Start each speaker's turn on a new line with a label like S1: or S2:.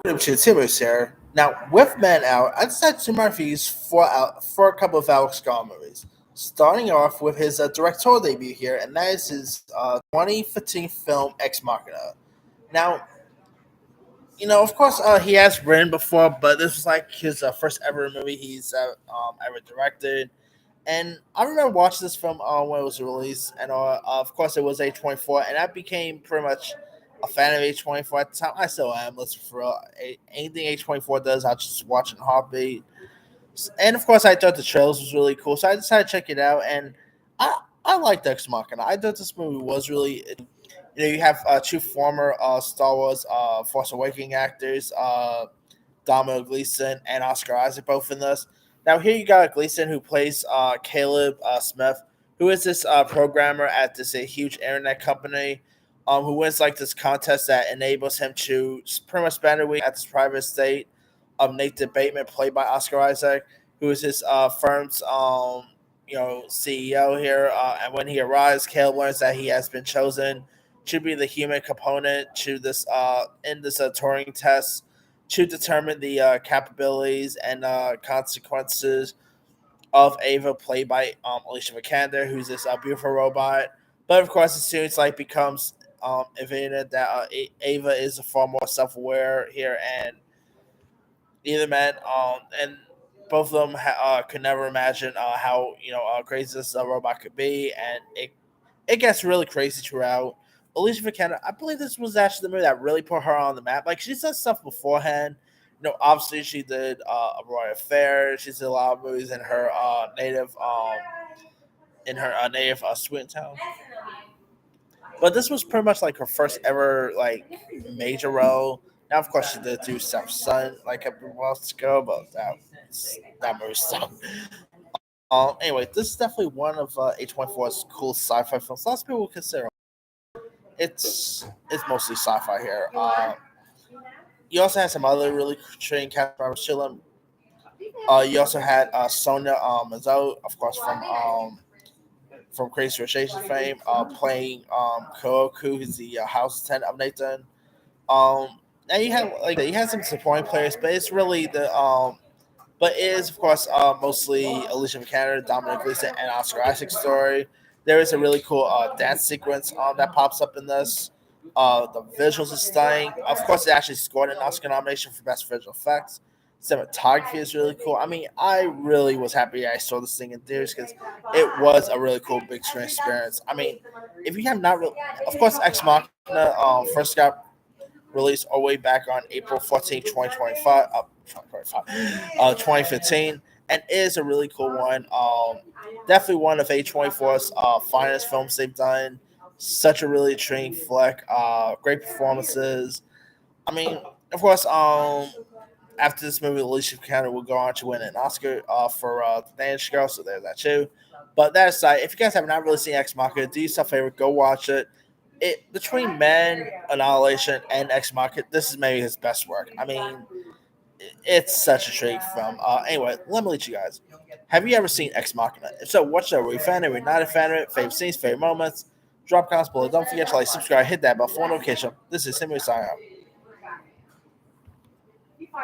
S1: To Timmons here. Now, with Men Out, I decided to my reviews for a couple of Alex Garland movies. Starting off with his directorial debut here, and that is his 2015 film Ex Machina. Now, of course, he has written before, but this was like his first ever movie he's ever directed. And I remember watching this film when it was released, and of course it was A24, and I became pretty much a fan of A24 at the time. I still am. Listen, for anything A24 does, I'll just watch in a heartbeat. And of course, I thought the trailers was really cool, so I decided to check it out, and I liked Ex Machina. I thought this movie was really. You have two former Star Wars Force Awakening actors, Domhnall Gleeson and Oscar Isaac, both in this. Now here you got Gleason who plays Caleb Smith, who is this programmer at this huge internet company, who wins like this contest that enables him to pretty much spend a week at this private estate of Nathan Bateman, played by Oscar Isaac, who is his firm's CEO here. And when he arrives, Caleb learns that he has been chosen to be the human component to this in this Turing test to determine the capabilities and consequences of Ava, played by Alicia Vikander, who's this beautiful robot. But of course, as soon as like becomes evident that Ava is far more self-aware here, and either man, and both of them could never imagine how crazy this robot could be, and it gets really crazy throughout. Alicia Vikander, I believe this was actually the movie that really put her on the map. Like she's done stuff beforehand. Obviously she did a Royal Affair. She's did a lot of movies in her native Sweet Town. But this was pretty much like her first ever like major role. Now, of course, she did do South Sun like a couple months ago, but that movie sucked. Anyway, this is definitely one of A24's cool sci-fi films. Lots of people consider it's mostly sci-fi here. You also had some other really intriguing cast members chilling. You also had Sonia Mazzo, of course, from Crazy Rich Asians fame, playing Kooku, who's the house attendant of Nathan. And you had some supporting players, but it's really but it is of course mostly Alicia Vikander, Dominic Gleeson, and Oscar Isaac's story. There is a really cool dance sequence that pops up in this. The visuals are stunning. Of course, it actually scored an Oscar nomination for Best Visual Effects. Cinematography is really cool. I mean, I really was happy I saw this thing in theaters because it was a really cool big screen experience. I mean, if you have not, of course, Ex Machina first got released all the way back on April 14th, 2025, 2015, and it is a really cool one. Definitely one of A24's finest films they've done. Such a really intriguing flick. Great performances. I mean, of course, after this movie, Alicia Vikander will go on to win an Oscar for The Danish Girl, so there's that too. But that aside, if you guys have not really seen Ex Machina, do yourself a favor, go watch it. It between Men, Annihilation, and Ex Machina, this is maybe his best work. I mean, it's such a treat film. Anyway, let me let you guys. Have you ever seen Ex Machina? If so, what show? Were you a fan of it? Were you not a fan of it? Favorite scenes, favorite moments? Drop comments below. Don't forget to like, subscribe, hit that bell for notification. This is Simon signing out.